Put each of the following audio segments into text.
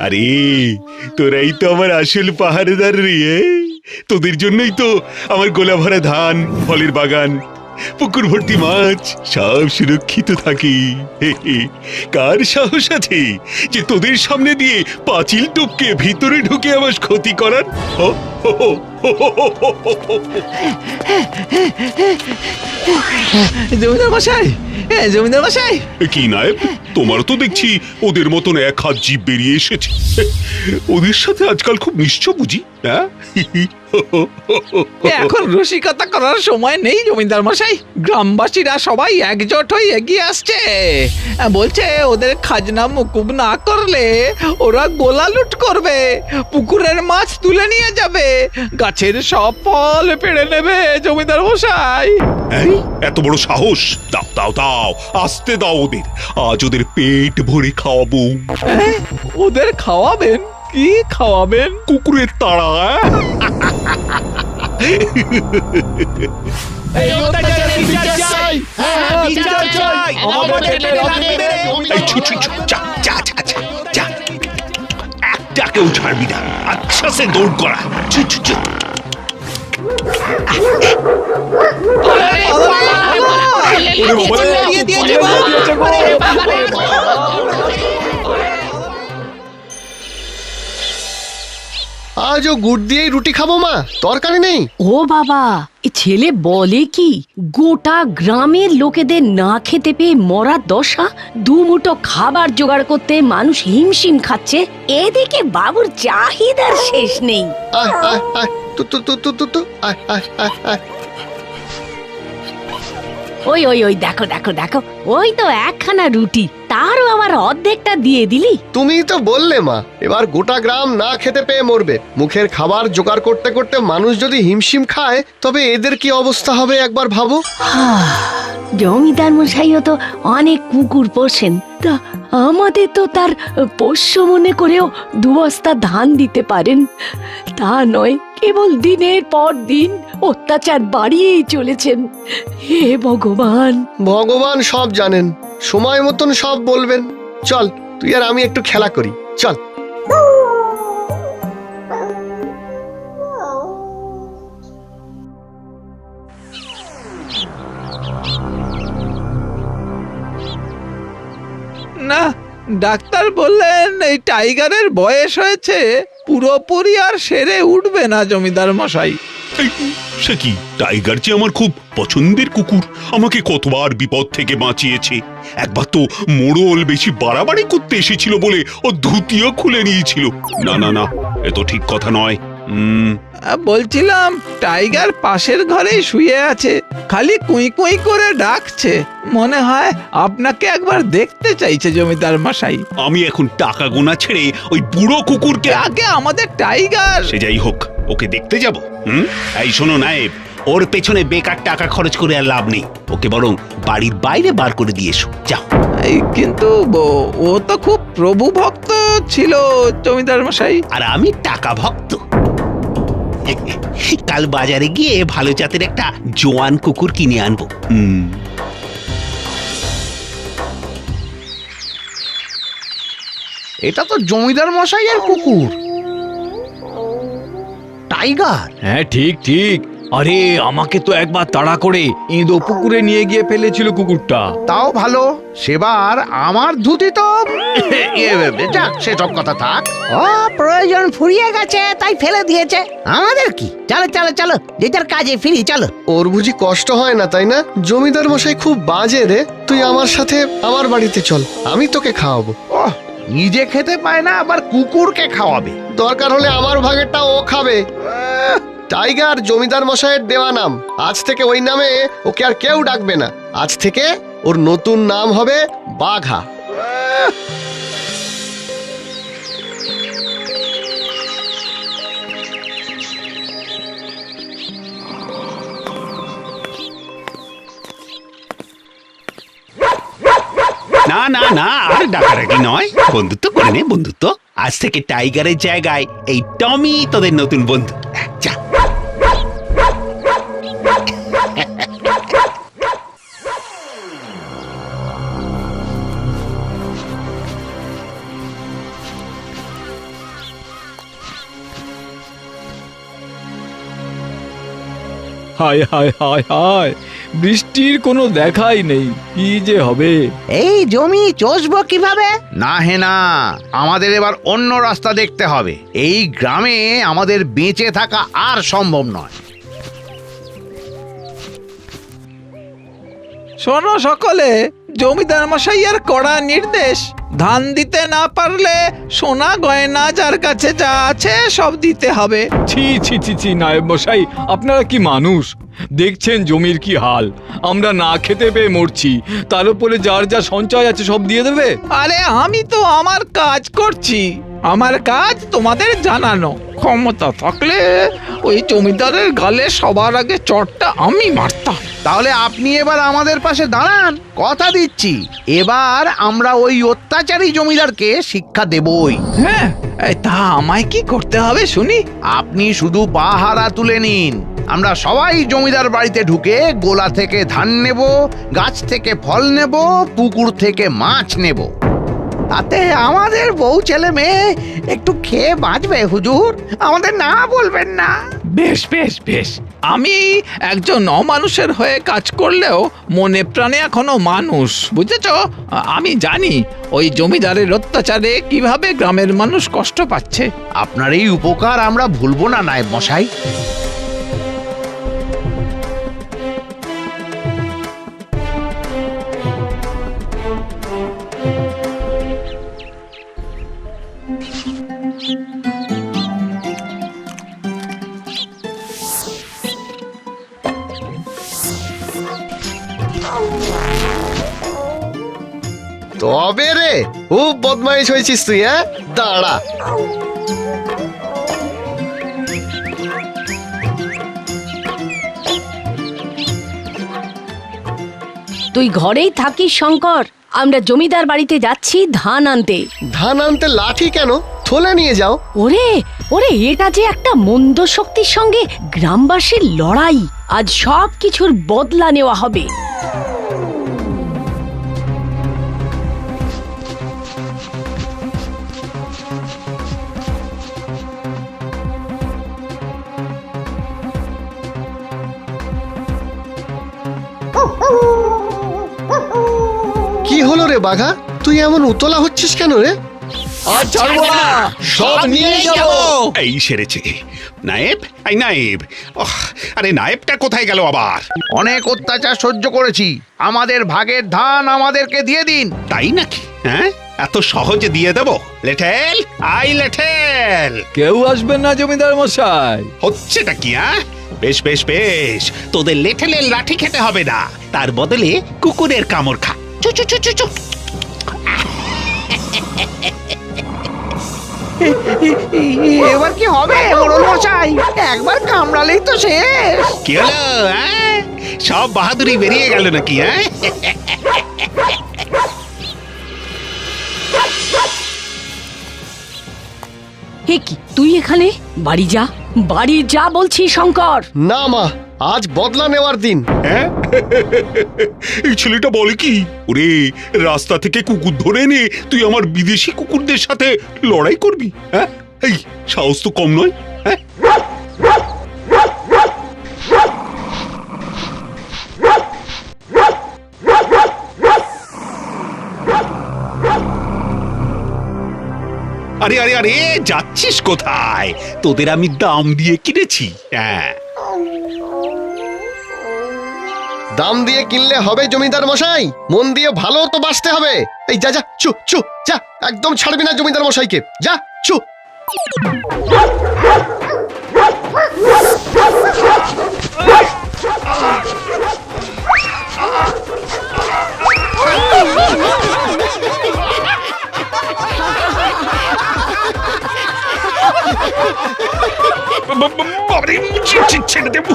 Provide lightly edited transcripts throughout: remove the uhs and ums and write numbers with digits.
আরে তোরাই তো আমার আসল পাহাড়েদার রে। তোদের জন্যই তো আমার গোলা ভরা ধান, ফলের বাগান, পুকুর ভর্তি মাছ সব সুরক্ষিত থাকে। কার সাহস আছে যে তোদের সামনে দিয়ে পাঁচিল টপকে ভিতরে ঢুকে আমার ক্ষতি করার? জমিদার মশাই, জমিদার মশাই, কি নায়েব, তোমারও তো দেখছি ওদের মতন এক হাত জিভ বেরিয়ে এসেছে। ওদের সাথে আজকাল খুব নিশ্চয় বুঝি। হ্যাঁ, এখন রসিকতা করার সময় নেই জমিদার মশাই। গ্রামবাসীরা সবাই একজোট হয়ে এগিয়ে আসছে, বলছে ওদের খাজনা মুকুব না করলে ওরা গোলা লুট করবে, পুকুরের মাছ তুলে নিয়ে যাবে, গাছের সব ফল পেড়ে নেবে জমিদার মশাই। এত বড় সাহস! দাও দাও দাও, আসতে দাও ওদের, আজ ওদের পেট ভরে খাওয়াবো। ওদের খাওয়াবেন? কি খাওয়াবেন? কুকুরের তাড়া। একটাকেও ছাড়বি না, আচ্ছা সে দৌড় করা। আজও গুড় দিয়েই রুটি খাবো মা, তরকারি নেই। ও বাবা, এ ছেলে বলে কি? গোটা গ্রামের লোকেদের না খেতে পেয়ে মরার দশা, দুমুঠো খাবার জোগাড় করতে মানুষ হিমশিম খাচ্ছে, এদিকে বাবুর চাহিদার শেষ নেই। আয় আয় আয়, তু তু তু তু তু তু, আয় আয় আয় আয়। ওই ওই ওই দেখো দেখো দেখো, ওই তো একখানা রুটি, তারও আবার অর্ধেকটা দিয়ে দিলি। তুমিই তো বললে মা, এবার গোটা গ্রাম না খেতে পেয়ে মরবে। মুখের খাবার জোগাড় করতে করতে মানুষ যদি হিমশিম খায়, তবে এদের কি অবস্থা হবে একবার ভাবো। জমিদার মশাইও তো অনেক কুকুর পোষেন, তা আমাদের তো তার পোষ্য মনে করেও 2 বস্তা ধান দিতে পারেন। তা নয়, কেবল দিনের পর দিন অত্যাচার বাড়িয়েই চলেছেন। হে ভগবান! ভগবান সব জানেন, সময় মতন সব বলবেন। চল, তুই আর আমি একটু খেলা করি, চল। না, ডাক্তার বললেন এই টাইগারের বয়স হয়েছে, পুরোপুরি আর সেরে উঠবে না জমিদার মশাই। সে কি, টাইগার যে আমার খুব পছন্দের কুকুর, আমাকে কতবার বিপদ থেকে বাঁচিয়েছে। একবার তো মোড়ল বেশি বাড়াবাড়ি করতে এসেছিল বলে ও ধুতিও খুলে নিয়েছিল। না না না, এ তো ঠিক কথা নয়। বলছিলাম, টাইগার পাশের ঘরেই শুয়ে আছে, খালি কুই কুই করে ডাকছে, মনে হয় আপনাকে একবার দেখতে চাইছে জমিদার মশাই। আমি এখন টাকা গোনা ছেড়ে ওই বুড়ো কুকুরকে, আগে আমাদের টাইগার। সে যাই হোক, ওকে দেখতে যাব। এই শোনো নায়েব, ওর পেছনে বেকার টাকা খরচ করে আর লাভ নেই, ওকে বরং বাড়ির বাইরে বার করে দিয়ে এসো, যাও। কিন্তু ও তো খুব প্রভু ভক্ত ছিল জমিদার মশাই। আর আমি টাকা ভক্ত। কাল বাজারে গিয়ে ভালো জাতের একটা জোয়ান কুকুর কিনে আনবো। এটা তো জমিদার মশাইয়ের কুকুর, টাইগার। হ্যাঁ, ঠিক ঠিক। আরে আমাকে তো একবার তাড়া করে ইঁদো পুকুরে নিয়ে গিয়ে ফেলেছিল কুকুরটা। তাও ভালো, সেবার আমার ধুতি তো যাক, সেসব কথা থাক। ও প্রয়োজন ফুরিয়ে গেছে তাই ফেলে দিয়েছে, আমাদের কি? চলো চলো চলো, যে যার কাজে ফিরি, চলো। ওর বুঝি কষ্ট হয় না, তাই না? জমিদার মশাই খুব বাজে রে। তুই আমার সাথে আমার বাড়িতে চল, আমি তোকে খাওয়াবো। ওহ, নিজে খেতে পায় না, আবার কুকুরকে খাওয়াবে। দরকার হলে আমার ভাগেরটা ও খাবে। টাইগার জমিদার মশাইয়ের দেওয়া নাম, আজ থেকে ওই নামে ওকে আর কেউ ডাকবে না। আজ থেকে ওর নতুন নাম হবে বাঘা। না না না, আর ডাকাডাকি নয়, বন্ধুত্ব করে নে, বন্ধুত্ব। আজ থেকে টাইগারের জায়গায় এই টমি তোদের নতুন বন্ধু। যা। হায় হায় হায় হায়, বৃষ্টির কোনো দেখাই নেই, কি যে হবে। এই জমি চষবো কিভাবে? না হে না, আমাদের এবার অন্য রাস্তা দেখতে হবে। এই গ্রামে আমাদের বেঁচে থাকা আর সম্ভব নয়। শোনো সকলে, জমিদার মশাইয়ের কড়া নির্দেশ, ধান দিতে না পারলে সোনা গয়না যার কাছে যা আছে সব দিতে হবে। ছি ছি ছি ছি, নায়েব মশাই, আপনারা কি মানুষ? দেখছেন জমির কি হাল, আমরা না খেতে পেয়ে মরছি, তার উপরে যার যা সঞ্চয় আছে সব দিয়ে দেবে? আরে আমি তো আমার কাজ করছি, আমার কাজ তোমাদের জানানো। ক্ষমতা থাকলে ওই জমিদারের গালে সবার আগে চটটা আমি মারতাম। তাহলে আপনি এবার আমাদের পাশে দাঁড়ান, কথা দিচ্ছি এবার আমরা ওই অত্যাচারী জমিদারকে শিক্ষা দেবই। হ্যাঁ, তা আমায় কি করতে হবে শুনি? আপনি শুধু পাহারা তুলে নিন, আমরা সবাই জমিদার বাড়িতে ঢুকে গোলা থেকে ধান নেব, গাছ থেকে ফল নেব, পুকুর থেকে মাছ নেব। তাতে আমাদের বউ ছেলে মেয়ে একটু খেয়ে বাঁচবে হুজুর, আমাদের না বলবেন না। বেশ বেশ বেশ, আমি একজন অমানুষের হয়ে কাজ করলেও মনে প্রাণে এখনো মানুষ, বুঝেছ? আমি জানি ওই জমিদারের অত্যাচারে কিভাবে গ্রামের মানুষ কষ্ট পাচ্ছে। আপনার এই উপকার আমরা ভুলবো না নায়েব মশাই। তবে রে, খুব বদমাইশ হয়েছিস তুই। হ্যাঁ, দাঁড়া। তুই ঘরেই থাকিস শঙ্কর, আমরা জমিদার বাড়িতে যাচ্ছি ধান আনতে। ধান আনতে লাঠি কেন? থলে নিয়ে যাও। ওরে ওরে, এটা যে একটা মন্দ শক্তির সঙ্গে গ্রামবাসীর লড়াই, আজ সব কিছুর বদলা নেওয়া হবে। কি হলো রে বাঘা, তুই এমন উতলা হচ্ছিস কেন রে? আজ ছাড়বো না, সব নিয়ে যাবো। এই সেরেছে নায়েব, এই নায়েব। আরে নায়েবটা কোথায় গেল আবার? অনেক অত্যাচার সহ্য করেছি, আমাদের ভাগের ধান আমাদেরকে দিয়ে দিন। তাই নাকি? হ্যাঁ, এত সহজে দিয়ে দেবো? লেঠেল, আই লেঠেল। কেউ আসবেন না জমিদার মশাই। হচ্ছেটা কি? হ্যাঁ, বেশ বেশ বেশ, তোদের লেঠেলের লাঠি খেতে হবে না, তার বদলে কুকুরের কামড় খা। চু চু চু চু চু। এবার কি হবে মোড়ল মশাই? একবার কামড়ালেই তো শেষ। কি হলো? হ্যাঁ, সব বাহাদুরি বেরিয়ে গেল নাকি? হ্যাঁ, হে কি, তুই এখানে? বাড়ি যা, বাড়ি যা বলছি শঙ্কর। না মা, আজ বদলা নেওয়ার দিন। হ্যাঁ? এই ছেলেটা বলে কি? ওরে, রাস্তা থেকে কুকুর ধরে এনে তুই আমার বিদেশি কুকুরদের সাথে লড়াই করবি? হ্যাঁ, এই সাহস তো কম নয়। হ্যাঁ, আরে আরে আরে, যাচ্ছিস কোথায়? তোদের আমি দাম দিয়ে কিনেছি। হ্যাঁ, দাম দিয়ে কিনলে হবে জমিদার মশাই? মন দিয়ে ভালো তো বাঁচতে হবে। এই যা যা, চু চু যা, একদম ছাড়বি না জমিদার মশাইকে। যা, চু। ছেড়ে দেবো।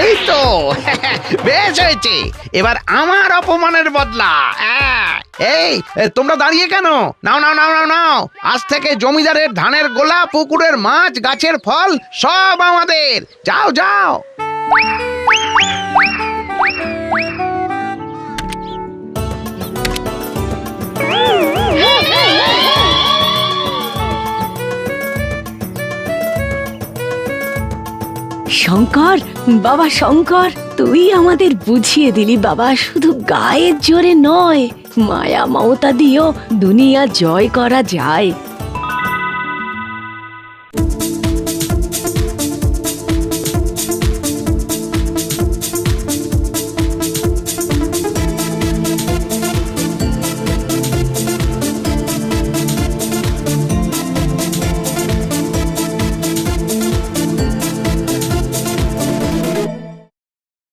এই তো বেশ হয়েছে, এবার আমার অপমানের বদলা। এই তোমরা দাঁড়িয়ে কেন? নাও নাও নাও নাও নাও, আজ থেকে জমিদারের ধানের গোলা, পুকুরের মাছ, গাছের ফল সব আমাদের। যাও যাও। শঙ্কর, বাবা শঙ্কর, তুই আমাদের বুঝিয়ে দিলি বাবা, শুধু গায়ের জোরে নয়, মায়া মমতা দিয়েও দুনিয়া জয় করা যায়।